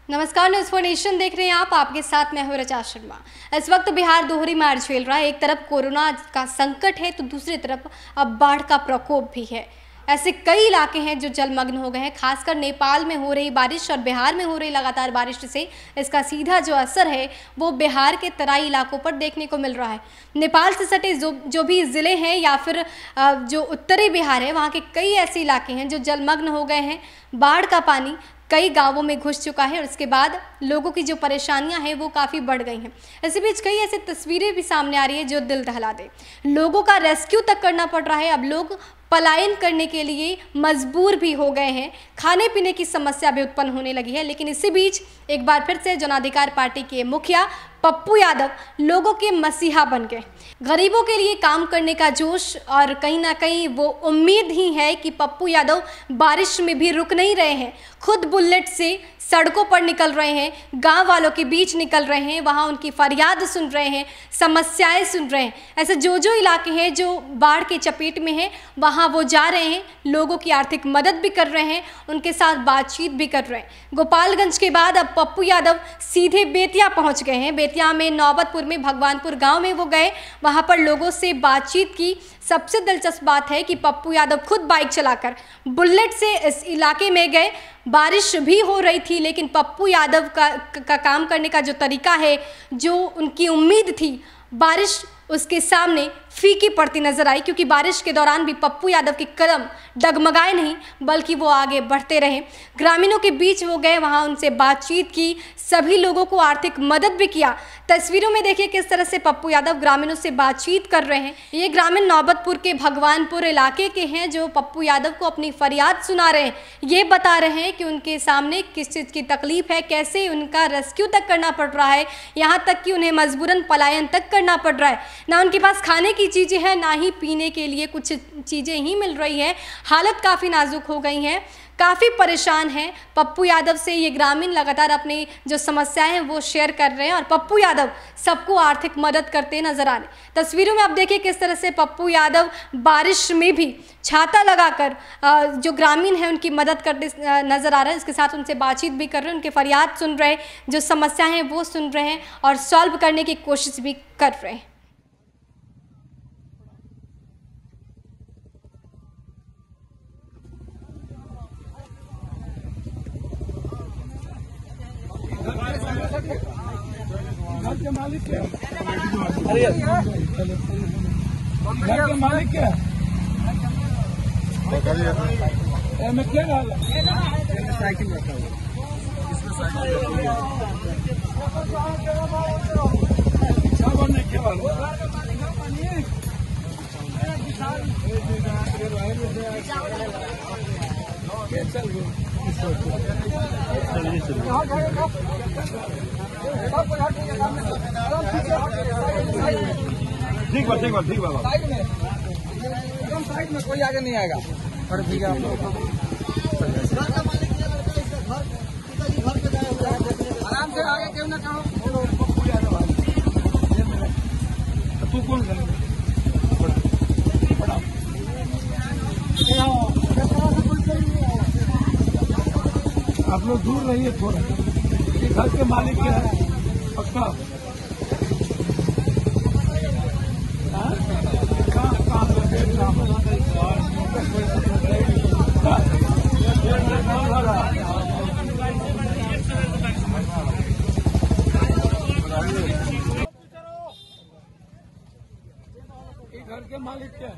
नमस्कार, न्यूज़4नेशन देख रहे हैं आप। आपके साथ मैं हूं रचा शर्मा। इस वक्त बिहार दोहरी मार झेल रहा है। एक तरफ कोरोना का संकट है तो दूसरी तरफ अब बाढ़ का प्रकोप भी है। ऐसे कई इलाके हैं जो जलमग्न हो गए हैं। खासकर नेपाल में हो रही बारिश और बिहार में हो रही लगातार बारिश से इसका सीधा जो असर है वो बिहार के तराई इलाकों पर देखने को मिल रहा है। नेपाल से सटे जो भी ज़िले हैं या फिर जो उत्तरी बिहार है, वहाँ के कई ऐसे इलाके हैं जो जलमग्न हो गए हैं। बाढ़ का पानी कई गांवों में घुस चुका है और इसके बाद लोगों की जो परेशानियां हैं वो काफ़ी बढ़ गई हैं। इसी बीच कई ऐसी तस्वीरें भी सामने आ रही है जो दिल दहला दे। लोगों का रेस्क्यू तक करना पड़ रहा है। अब लोग पलायन करने के लिए मजबूर भी हो गए हैं। खाने पीने की समस्या भी उत्पन्न होने लगी है। लेकिन इसी बीच एक बार फिर से जन अधिकार पार्टी के मुखिया पप्पू यादव लोगों के मसीहा बन गए। गरीबों के लिए काम करने का जोश और कहीं ना कहीं वो उम्मीद ही है कि पप्पू यादव बारिश में भी रुक नहीं रहे हैं। खुद बुलेट से सड़कों पर निकल रहे हैं, गांव वालों के बीच निकल रहे हैं, वहां उनकी फरियाद सुन रहे हैं, समस्याएं सुन रहे हैं। ऐसे जो इलाके हैं जो बाढ़ के चपेट में हैं वहां वो जा रहे हैं, लोगों की आर्थिक मदद भी कर रहे हैं, उनके साथ बातचीत भी कर रहे हैं। गोपालगंज के बाद अब पप्पू यादव सीधे बेतिया पहुंच गए हैं। बेतिया में नौबतपुर में भगवानपुर गाँव में वो गए, वहाँ पर लोगों से बातचीत की। सबसे दिलचस्प बात है कि पप्पू यादव खुद बाइक चलाकर बुलेट से इस इलाके में गए। बारिश भी हो रही थी लेकिन पप्पू यादव का काम करने का जो तरीका है, जो उनकी उम्मीद थी, बारिश उसके सामने फीकी पड़ती नजर आई। क्योंकि बारिश के दौरान भी पप्पू यादव के कदम डगमगाए नहीं बल्कि वो आगे बढ़ते रहे। ग्रामीणों के बीच वो गए, वहाँ उनसे बातचीत की, सभी लोगों को आर्थिक मदद भी किया। तस्वीरों में देखिए किस तरह से पप्पू यादव ग्रामीणों से बातचीत कर रहे हैं। ये ग्रामीण नौबतपुर के भगवानपुर इलाके के हैं जो पप्पू यादव को अपनी फरियाद सुना रहे हैं। ये बता रहे हैं कि उनके सामने किस चीज़ की तकलीफ है, कैसे उनका रेस्क्यू तक करना पड़ रहा है, यहाँ तक कि उन्हें मजबूरन पलायन तक करना पड़ रहा है। ना उनके पास खाने की चीज़ें हैं, ना ही पीने के लिए कुछ चीज़ें ही मिल रही हैं। हालत काफ़ी नाजुक हो गई हैं, काफ़ी परेशान हैं। पप्पू यादव से ये ग्रामीण लगातार अपनी जो समस्याएं हैं वो शेयर कर रहे हैं और पप्पू यादव सबको आर्थिक मदद करते नजर आ रहे। तस्वीरों में आप देखिए किस तरह से पप्पू यादव बारिश में भी छाता लगाकर जो ग्रामीण हैं उनकी मदद करते नजर आ रहे हैं। इसके साथ उनसे बातचीत भी कर रहे हैं, उनके फरियाद सुन रहे हैं, जो समस्याएं हैं वो सुन रहे हैं और सॉल्व करने की कोशिश भी कर रहे हैं। घर के मालिक क्या? अरे घर के मालिक क्या? मैं क्या डाला? साइकिल रखा हुआ, इसमें साइकिल क्या वाला? ठीक बात एकदम साइड में, कोई आगे नहीं आएगा। पर भैया आप लोग आराम से आगे क्यों ना कहो। तू कौन आप लोग दूर रहिए थोड़ा। ये घर के मालिक क्या है पक्का? घर के मालिक क्या है?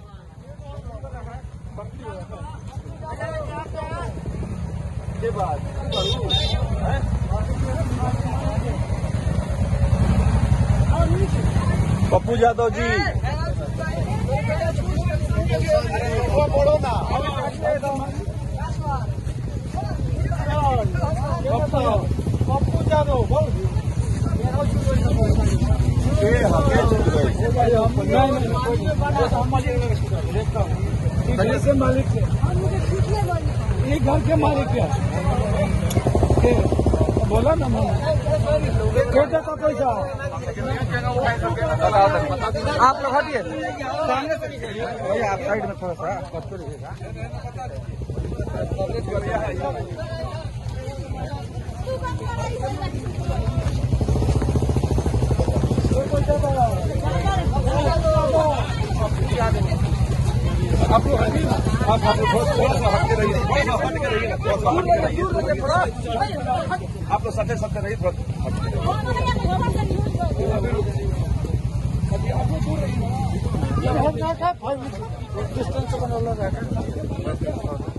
पप्पू यादव जी वो बोलो ना। पप्पू यादव बोल से मालिक है, ये घर के मालिक है। बोला ना कैसे का पैसा आप लोग हटिए, आप साइड में थोड़ा सा करते रहिएगा। आप लोग आप थोड़ा सा हट के रहिए, थोड़ा सा हट के रहिए, थोड़ा सा हट के रहिए, आप लोग सटे सटे रहिए, थोड़ा हट के रहिए। आप लोग दूर रहिए, डिस्टेंस बना रहता है।